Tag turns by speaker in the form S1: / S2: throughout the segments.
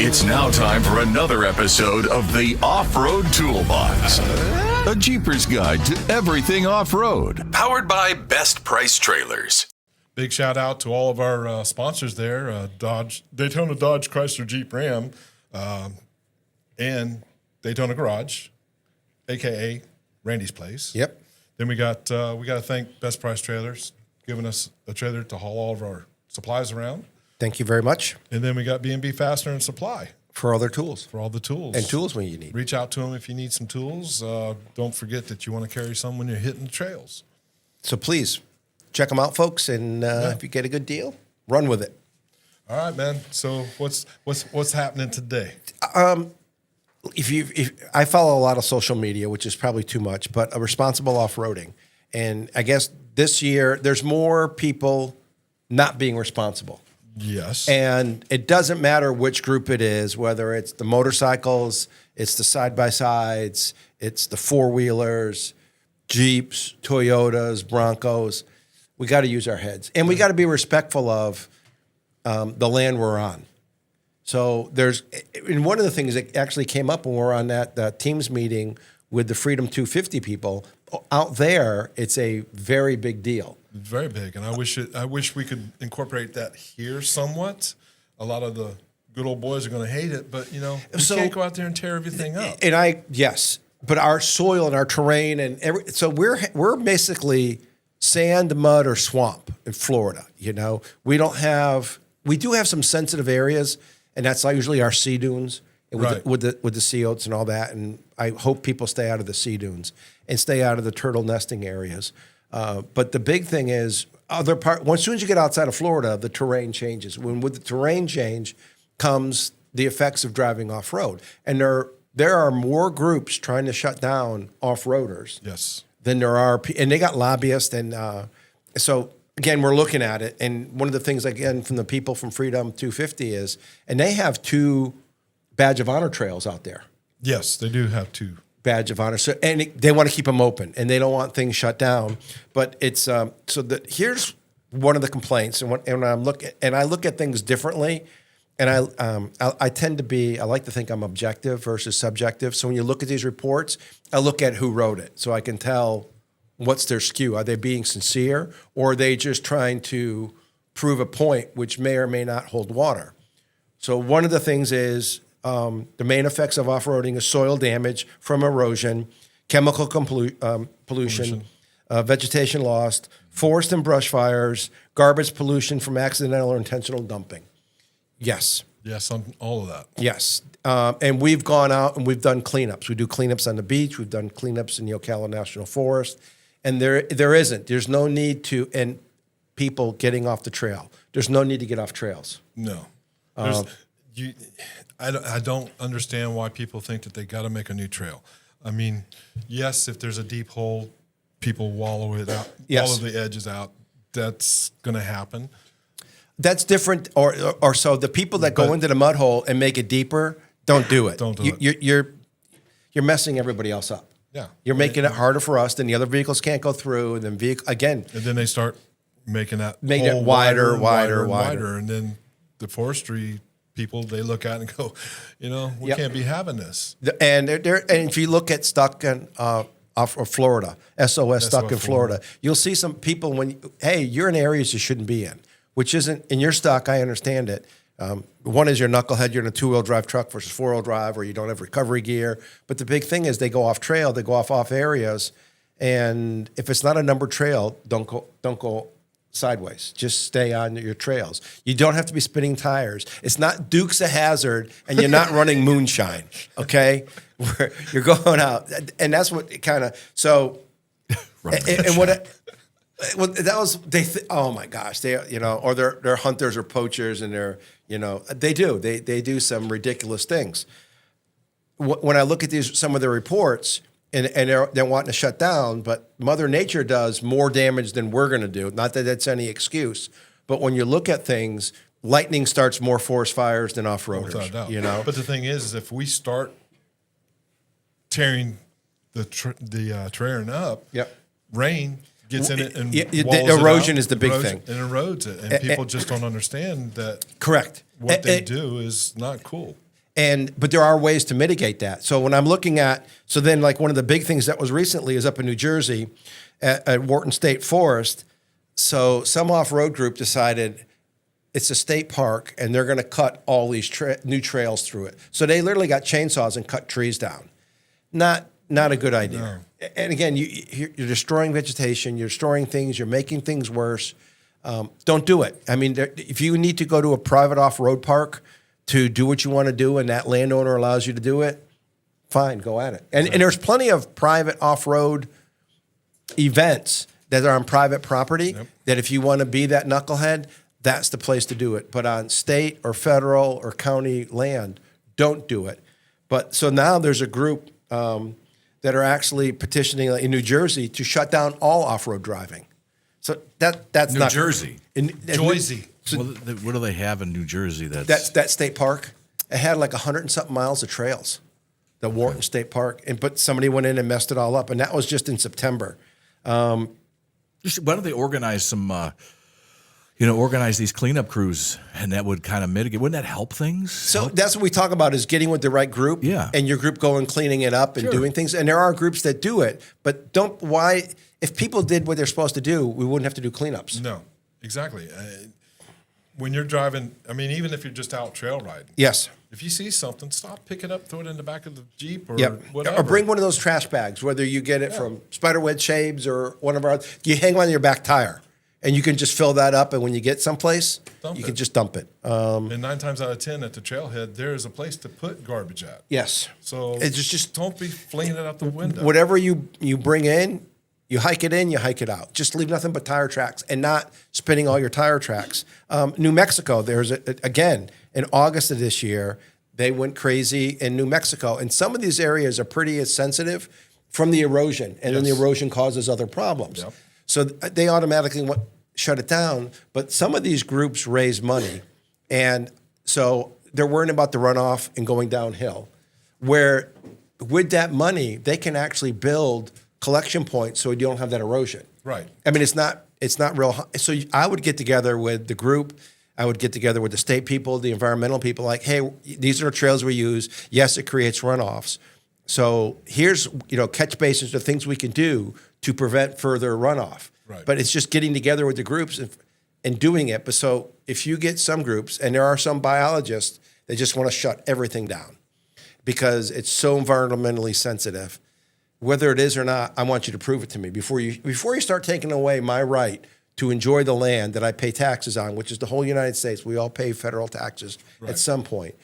S1: It's now time for another episode of the Off-Road Toolbox. A Jeepers guide to everything off-road. Powered by Best Price Trailers.
S2: Big shout out to all of our sponsors there, Daytona Dodge Chrysler Jeep Ram, and Daytona Garage, a.k.a. Randy's Place.
S3: Yep.
S2: Then we got to thank Best Price Trailers, giving us a trailer to haul all of our supplies around.
S3: Thank you very much.
S2: And then we got B&B Fastener and Supply.
S3: For all their tools.
S2: For all the tools.
S3: And tools when you need.
S2: Reach out to them if you need some tools. Don't forget that you want to carry some when you're hitting the trails.
S3: So please, check them out, folks, and if you get a good deal, run with it.
S2: All right, man. So what's happening today?
S3: If I follow a lot of social media, which is probably too much, but a responsible off-roading. And I guess this year there's more people not being responsible.
S2: Yes.
S3: And it doesn't matter which group it is, whether it's the motorcycles, it's the side-by-sides, it's the four-wheelers, Jeeps, Toyotas, Broncos. We got to use our heads. And we got to be respectful of the land we're on. So and one of the things that actually came up when we were on that Teams meeting with the Freedom 250 people, out there, it's a very big deal.
S2: It's very big, and I wish we could incorporate that here somewhat. A lot of the good old boys are going to hate it, but we can't go out there and tear everything up.
S3: And yes, but our soil and our terrain so we're basically sand, mud, or swamp in Florida. We do have some sensitive areas, and that's usually our sea dunes with the sea oats and all that. And I hope people stay out of the sea dunes and stay out of the turtle nesting areas. But the big thing is, as soon as you get outside of Florida, the terrain changes. With the terrain change comes the effects of driving off-road. And there are more groups trying to shut down off-roaders than there are, and they got lobbyists. And so, again, we're looking at it. And one of the things, again, from the people from Freedom 250 is, and they have 2 badge of honor trails out there.
S2: Yes, they do have 2.
S3: Badge of honor. So, and they want to keep them open, and they don't want things shut down. But it's here's one of the complaints, and I look at things differently, and I tend to be, I like to think I'm objective versus subjective. So when you look at these reports, I look at who wrote it, so I can tell what's their skew. Are they being sincere, or are they just trying to prove a point which may or may not hold water? So one of the things is, the main effects of off-roading is soil damage from erosion, chemical pollution, vegetation lost, forest and brush fires, garbage pollution from accidental or intentional dumping. Yes.
S2: Yes, on all of that.
S3: Yes. And we've gone out and we've done cleanups. We do cleanups on the beach. We've done cleanups in the Ocala National Forest. And there's no need and people getting off the trail. There's no need to get off trails.
S2: No. I don't understand why people think that they got to make a new trail. I mean, yes, if there's a deep hole, people wallow it out, wallow the edges out. That's going to happen.
S3: That's different. Or so the people that go into the mud hole and make it deeper, don't do it.
S2: Don't do it.
S3: You're messing everybody else up.
S2: Yeah.
S3: You're making it harder for us. Then the other vehicles can't go through. And then
S2: And then they start making that
S3: it
S2: hole
S3: wider.
S2: And then the forestry people, they look at it and go, we can't be having this.
S3: And if you look at Stuck in off of Florida, SOS Stuck in Florida, you'll see some people you're in areas you shouldn't be in, which isn't, and you're stuck, I understand it. One is you're knucklehead, you're in a 2-wheel drive truck versus 4-wheel drive, or you don't have recovery gear. But the big thing is they go off trail, they go off areas, and if it's not a numbered trail, don't go sideways. Just stay on your trails. You don't have to be spinning tires. It's not Dukes of Hazzard, and you're not running moonshine. Okay, you're going out, and that's what it kind of. So, and what. Well, that was oh my gosh, or they're hunters or poachers, and they do some ridiculous things. When I look at some of their reports. And they're wanting to shut down, but Mother Nature does more damage than we're going to do. Not that that's any excuse, but when you look at things, lightning starts more forest fires than off-roaders.
S2: Without a doubt. But the thing is if we start tearing the terrain up, rain gets in it and
S3: the erosion is the big thing.
S2: And erodes it, and people just don't understand that.
S3: Correct.
S2: What they do is not cool.
S3: But there are ways to mitigate that. So when I'm looking at, so then like one of the big things that was recently is up in New Jersey at Wharton State Forest. So some off-road group decided it's a state park and they're going to cut all these new trails through it. So they literally got chainsaws and cut trees down. Not a good idea. No. And again, you're destroying vegetation, you're destroying things, you're making things worse. Don't do it. I mean, if you need to go to a private off-road park to do what you want to do and that landowner allows you to do it, fine, go at it. And there's plenty of private off-road events that are on private property that if you want to be that knucklehead, that's the place to do it. But on state or federal or county land, don't do it. But so now there's a group that are actually petitioning in New Jersey to shut down all off-road driving. So that's
S4: New
S3: not
S4: Jersey.
S2: Jersey.
S4: So what do they have in New Jersey?
S3: That's that state park. It had like 100 and something miles of trails, the Wharton State Park, but somebody went in and messed it all up, and that was just in September.
S4: Why don't they organize some? Organize these cleanup crews, and that would kind of mitigate. Wouldn't that help things?
S3: So that's what we talk about is getting with the right group, and your group going cleaning it up and doing things. And there are groups that do it, but if people did what they're supposed to do, we wouldn't have to do cleanups.
S2: No, exactly. When you're driving, I mean, even if you're just out trail riding.
S3: Yes.
S2: If you see something, stop, pick it up, throw it in the back of the Jeep or whatever.
S3: Or bring one of those trash bags, whether you get it from Spiderweb Shapes or one of our, you hang on your back tire. And you can just fill that up, and when you get someplace, you can just dump it.
S2: And 9 times out of 10 at the trailhead, there is a place to put garbage at.
S3: Yes.
S2: So it's just don't be flinging it out the window.
S3: Whatever you bring in, you hike it in, you hike it out. Just leave nothing but tire tracks and not spinning all your tire tracks. New Mexico, there's again, in August of this year, they went crazy in New Mexico. And some of these areas are pretty sensitive from the erosion, and then the erosion causes other problems. Yep. So they automatically shut it down. But some of these groups raise money. And so they're worrying about the runoff and going downhill, where with that money, they can actually build collection points so you don't have that erosion.
S2: Right.
S3: I mean, it's not real. So I would get together with the group. I would get together with the state people, the environmental people, like, hey, these are the trails we use. Yes, it creates runoffs. So here's, catch basins or things we can do to prevent further runoff.
S2: Right.
S3: But it's just getting together with the groups and doing it. But so if you get some groups, and there are some biologists that just want to shut everything down because it's so environmentally sensitive, whether it is or not, I want you to prove it to me before you start taking away my right to enjoy the land that I pay taxes on, which is the whole United States. We all pay federal taxes at some point.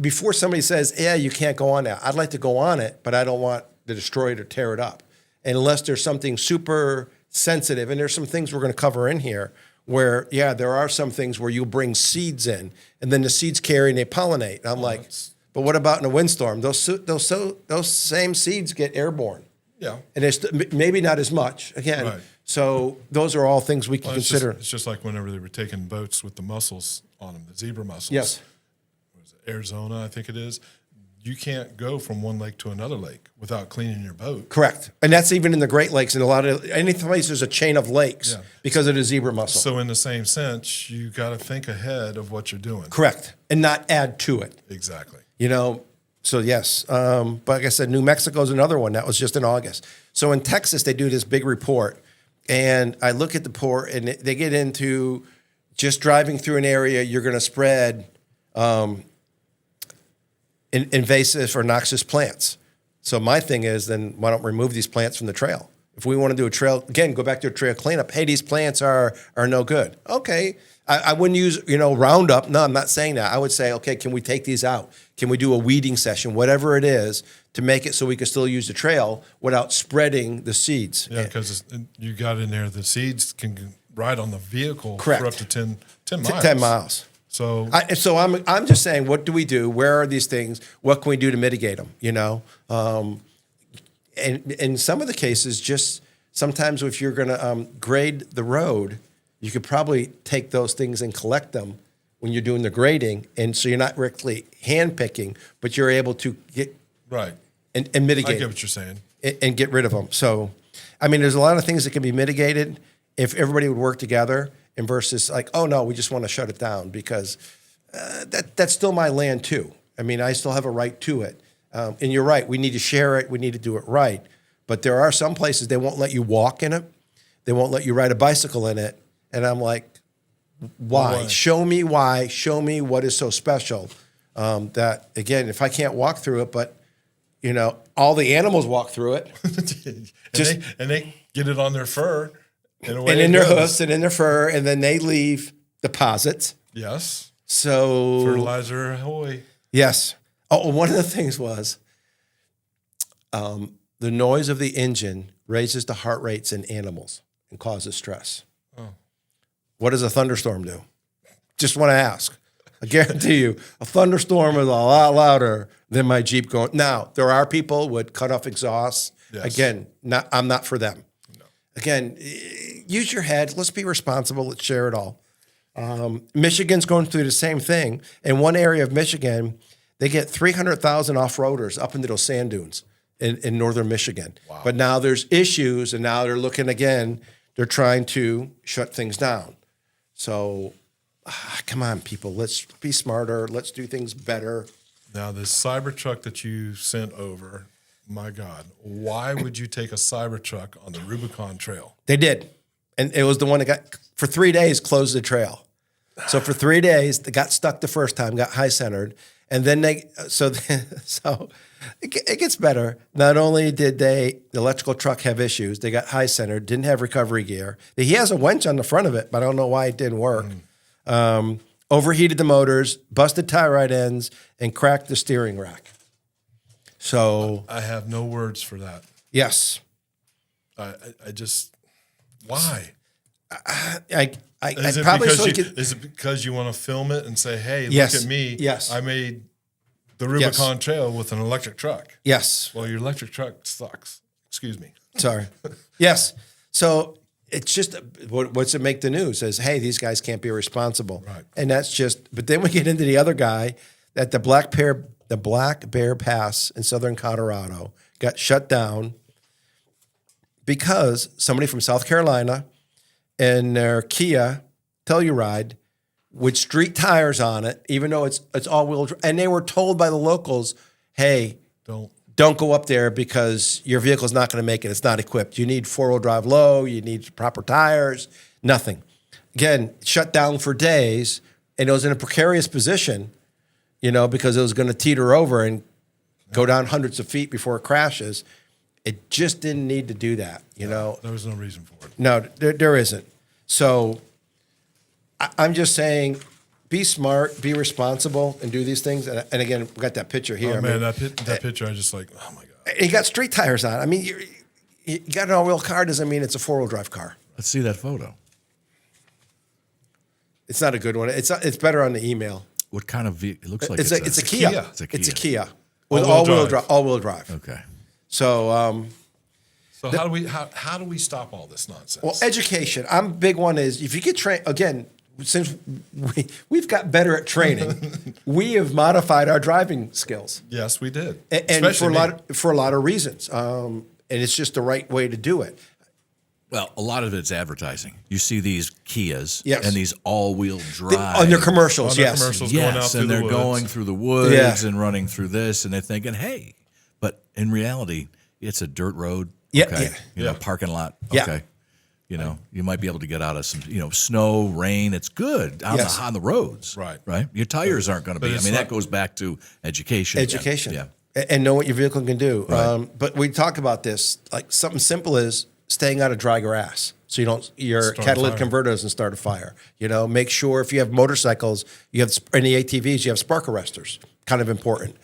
S3: Before somebody says, yeah, you can't go on that, I'd like to go on it, but I don't want to destroy it or tear it up. And unless there's something super sensitive, and there's some things we're going to cover in here where, there are some things where you'll bring seeds in, and then the seeds carry and they pollinate. And I'm like, but what about in a windstorm? Those same seeds get airborne.
S2: Yeah.
S3: And it's maybe not as much, again.
S2: Right.
S3: So those are all things we can consider.
S2: It's just like whenever they were taking boats with the mussels on them, the zebra mussels.
S3: Yes.
S2: Arizona, I think it is. You can't go from one lake to another lake without cleaning your boat.
S3: Correct. And that's even in the Great Lakes and any place there's a chain of lakes because of the zebra mussel.
S2: So in the same sense, you got to think ahead of what you're doing.
S3: Correct. And not add to it.
S2: Exactly.
S3: So yes. But like I said, New Mexico is another one. That was just in August. So in Texas, they do this big report. And I look at the report, and they get into just driving through an area, you're going to spread invasive or noxious plants. So my thing is, then why don't we remove these plants from the trail? If we want to do a trail, again, go back to a trail cleanup. Hey, these plants are no good. Okay. I wouldn't use, Roundup. No, I'm not saying that. I would say, okay, can we take these out? Can we do a weeding session, whatever it is, to make it so we can still use the trail without spreading the seeds?
S2: Yeah, because you got in there, the seeds can ride on the vehicle
S3: Correct.
S2: for up to 10 miles.
S3: 10 miles.
S2: So
S3: I'm just saying, what do we do? Where are these things? What can we do to mitigate them? And in some of the cases, just sometimes if you're going to grade the road, you could probably take those things and collect them when you're doing the grading, and so you're not really hand picking, but you're able to get
S2: right
S3: and mitigate.
S2: I get what you're saying,
S3: and get rid of them. So, I mean, there's a lot of things that can be mitigated if everybody would work together. And versus like, oh no, we just want to shut it down because that's still my land too. I mean, I still have a right to it. And you're right. We need to share it. We need to do it right. But there are some places they won't let you walk in it. They won't let you ride a bicycle in it. And I'm like, why?
S2: Why?
S3: Show me why. Show me what is so special. That, again, if I can't walk through it, but, you know, all the animals walk through it.
S2: and they get it on their fur. And away
S3: And
S2: it
S3: in their
S2: goes.
S3: hoofs and in their fur, and then they leave deposits.
S2: Yes.
S3: So,
S2: Fertilizer, ahoy.
S3: yes. Oh, one of the things was the noise of the engine raises the heart rates in animals and causes stress.
S2: Oh.
S3: What does a thunderstorm do? Just want to ask. I guarantee you, a thunderstorm is a lot louder than my Jeep going. Now, there are people would cut off exhausts.
S2: Yes.
S3: Again, I'm not for them.
S2: No.
S3: Again, use your head. Let's be responsible. Let's share it all. Michigan's going through the same thing. In one area of Michigan, they get 300,000 off-roaders up into those sand dunes in northern Michigan.
S2: Wow.
S3: But now there's issues, and now they're looking again. They're trying to shut things down. So, come on, people. Let's be smarter. Let's do things better.
S2: Now, this Cybertruck that you sent over, my God, why would you take a Cybertruck on the Rubicon Trail?
S3: They did. And it was the one that got, for 3 days, closed the trail. So for 3 days, they got stuck the first time, got high-centered. And then so it gets better. Not only did the electrical truck have issues, they got high-centered, didn't have recovery gear. He has a winch on the front of it, but I don't know why it didn't work. Overheated the motors, busted tie rod ends, and cracked the steering rack. So,
S2: I have no words for that.
S3: yes.
S2: I just, why?
S3: I
S2: Is it,
S3: probably
S2: because
S3: so
S2: you, is it because you want to film it and say, hey,
S3: Yes.
S2: look at me.
S3: Yes.
S2: I made the Rubicon Trail with an electric truck.
S3: Yes.
S2: Well, your electric truck sucks. Excuse me.
S3: Sorry. Yes. So it's just what's it make the news? Says, hey, these guys can't be responsible.
S2: Right.
S3: And that's just. But then we get into the other guy that the Black Bear Pass in southern Colorado got shut down because somebody from South Carolina and their Kia Telluride with street tires on it, even though it's all-wheel drive. And they were told by the locals, hey, don't go up there because your vehicle's not going to make it. It's not equipped. You need four-wheel drive low. You need proper tires. Nothing. Again, shut down for days, and it was in a precarious position, because it was going to teeter over and go down hundreds of feet before it crashes. It just didn't need to do that,
S2: There was no reason for it.
S3: No, there isn't. So I'm just saying, be smart, be responsible, and do these things. And again, we got that picture here.
S2: Oh, man, that picture, I just like, oh, my God.
S3: You got street tires on. I mean, you got an all-wheel car doesn't mean it's a four-wheel drive car.
S4: Let's see that photo.
S3: It's not a good one. It's better on the email.
S4: What kind of vehicle? It looks like
S3: It's a Kia.
S4: It's a Kia.
S3: It's a Kia with
S2: All-wheel drive.
S3: all-wheel drive.
S4: Okay.
S3: So,
S2: So how do we stop all this nonsense?
S3: well, education. I'm big one is if you get trained again. Since we've got better at training, we have modified our driving skills.
S2: Yes, we did.
S3: And for a lot of reasons. And it's just the right way to do it.
S4: Well, a lot of it's advertising. You see these Kias
S3: Yes.
S4: and these all-wheel drive.
S3: On their commercials,
S2: On their
S3: yes.
S2: commercials. Going out
S4: Yes,
S2: through
S4: and
S2: the
S4: they're
S2: woods.
S4: going through the woods
S3: Yeah.
S4: and running through this, and they're thinking, hey, but in reality, it's a dirt road.
S3: Yeah,
S4: Okay.
S3: yeah.
S4: Parking lot.
S3: Yeah.
S4: Okay. You might be able to get out of some, snow, rain. It's good on,
S3: Yes.
S4: on the roads.
S2: Right.
S4: Right. Your tires aren't going to
S2: but
S4: be. I
S2: it's
S4: mean,
S2: not-
S4: that goes back to education. again.
S3: Education.
S4: Yeah.
S3: And know what your vehicle can do.
S4: Right.
S3: But we talk about this, like something simple is staying out of dry grass. So your
S2: Start a
S3: catalytic
S2: fire.
S3: converter doesn't start a fire. Make sure if you have motorcycles, you have any ATVs, you have spark arresters. Kind of important.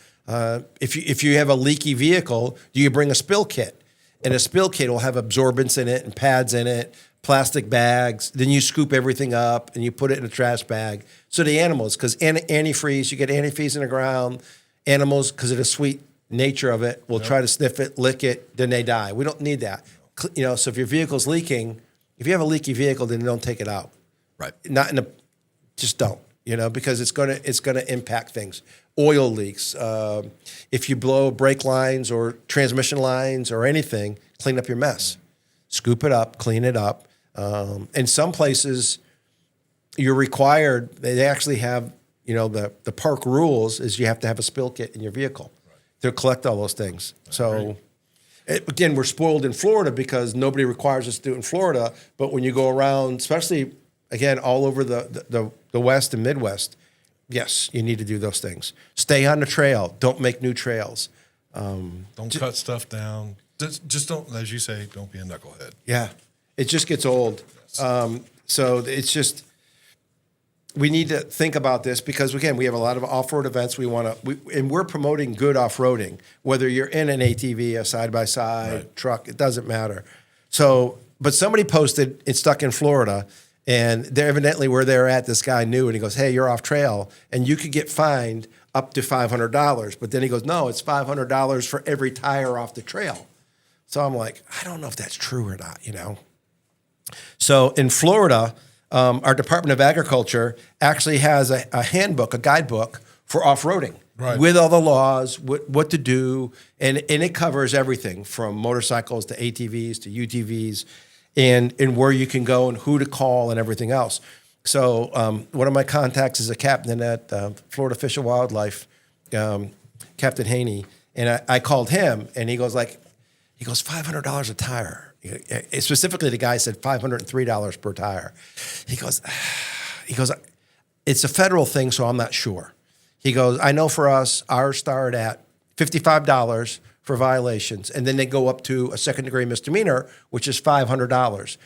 S3: If you have a leaky vehicle, do you bring a spill kit? And a spill kit will have absorbents in it and pads in it, plastic bags. Then you scoop everything up and you put it in a trash bag. So the animals, because antifreeze, you get antifreeze in the ground. Animals, because of the sweet nature of it, will try to sniff it, lick it, then they die. We don't need that. So if your vehicle's leaking, if you have a leaky vehicle, then don't take it out.
S4: Right.
S3: Just don't. Because it's gonna impact things. Oil leaks. If you blow brake lines or transmission lines or anything, clean up your mess. Scoop it up, clean it up. In some places, you're required. They actually have the park rules is you have to have a spill kit in your vehicle to collect all those things. So again, we're spoiled in Florida because nobody requires us to do it in Florida. But when you go around, especially again, all over the West and Midwest, yes, you need to do those things. Stay on the trail. Don't make new trails.
S2: Don't cut stuff down. Just don't, as you say, don't be a knucklehead.
S3: Yeah, it just gets old. So it's just, we need to think about this because, again, we have a lot of off-road events and we're promoting good off-roading, whether you're in an ATV, a side-by-side, truck, it doesn't matter. So, but somebody posted, it's stuck in Florida, and they're evidently where they're at, this guy knew, and he goes, hey, you're off trail, and you could get fined up to $500. But then he goes, no, it's $500 for every tire off the trail. So I'm like, I don't know if that's true or not, So in Florida, our Department of Agriculture actually has a handbook, a guidebook for off-roading with all the laws, what to do, and it covers everything from motorcycles to ATVs to UTVs, and where you can go and who to call and everything else. So one of my contacts is a captain at Florida Fish and Wildlife, Captain Haney, and I called him, and he goes $500 a tire. Specifically, the guy said $503 per tire. He goes, it's a federal thing, so I'm not sure. He goes, I know for us, ours start at $55 for violations, and then they go up to a second-degree misdemeanor, which is $500.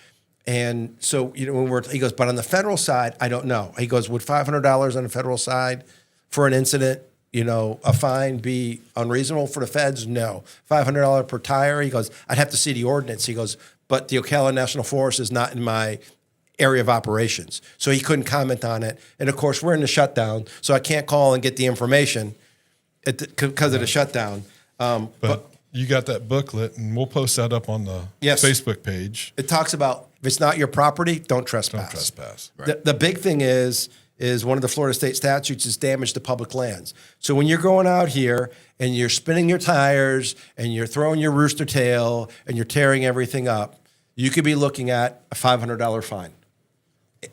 S3: And so, he goes, but on the federal side, I don't know. He goes, would $500 on the federal side for an incident, a fine be unreasonable for the feds? No. $500 per tire? He goes, I'd have to see the ordinance. He goes, but the Ocala National Forest is not in my area of operations. So he couldn't comment on it. And of course, we're in the shutdown, so I can't call and get the information because of the shutdown.
S2: But you got that booklet, and we'll post that up on the Facebook page.
S3: It talks about if it's not your property, don't trespass.
S2: Don't trespass.
S3: Right. The big thing is one of the Florida state statutes is damage to public lands. So when you're going out here and you're spinning your tires and you're throwing your rooster tail and you're tearing everything up, you could be looking at a $500 fine.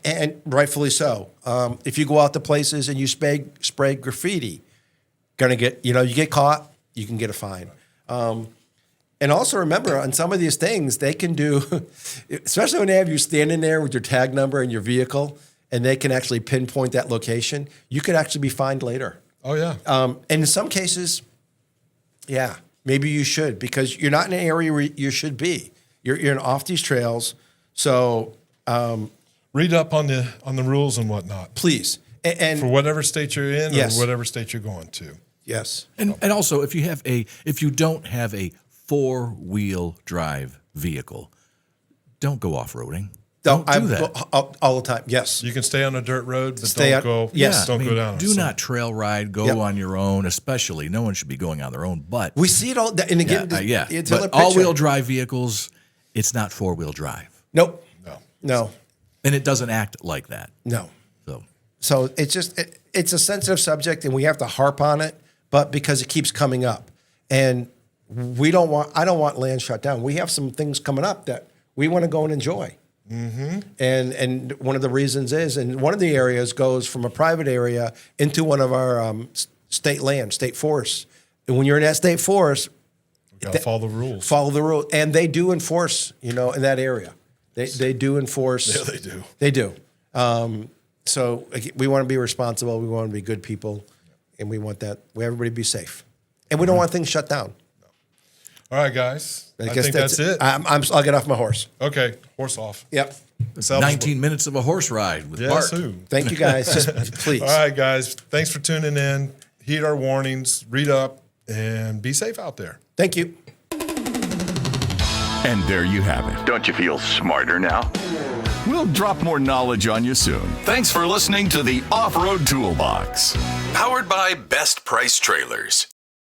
S3: And rightfully so. If you go out to places and you spray graffiti, gonna get, you get caught, you can get a fine. And also remember, on some of these things, they can do, especially when they have you standing there with your tag number in your vehicle, and they can actually pinpoint that location, you could actually be fined later.
S2: Oh, yeah.
S3: And in some cases, yeah, maybe you should, because you're not in an area where you should be. You're off these trails. So
S2: read up on the rules and whatnot.
S3: Please. And
S2: for whatever state you're in
S3: yes.
S2: or whatever state you're going to.
S3: Yes.
S4: And also, if you don't have a 4-wheel drive vehicle, don't go off-roading. Don't do that.
S3: All the time. Yes.
S2: You can stay on a dirt road, but don't go down.
S4: Do not trail ride. Go on your own, especially. No one should be going on their own. But
S3: we see it all. And again,
S4: but all-wheel drive vehicles, it's not 4-wheel drive.
S3: Nope. No.
S4: And it doesn't act like that.
S3: No. So it's just it's a sensitive subject, and we have to harp on it. But because it keeps coming up, and I don't want land shut down. We have some things coming up that we want to go and enjoy. Mm-hmm. And one of the reasons is, and one of the areas goes from a private area into one of our state land, state forests. And when you're in that state forest,
S2: you gotta follow the rules.
S3: Follow the rules, and they do enforce. In that area, they do enforce.
S2: Yeah, they do.
S3: They do. So we want to be responsible. We want to be good people, and we want everybody to be safe, and we don't want things shut down.
S2: All right, guys. I think that's it.
S3: I'll get off my horse.
S2: Okay, horse off.
S3: Yep.
S4: 19 minutes of a horse ride with Bart.
S3: Thank you, guys. Just please.
S2: All right, guys. Thanks for tuning in. Heed our warnings. Read up and be safe out there.
S3: Thank you.
S1: And there you have it. Don't you feel smarter now? We'll drop more knowledge on you soon. Thanks for listening to the Off-Road Toolbox, powered by Best Price Trailers.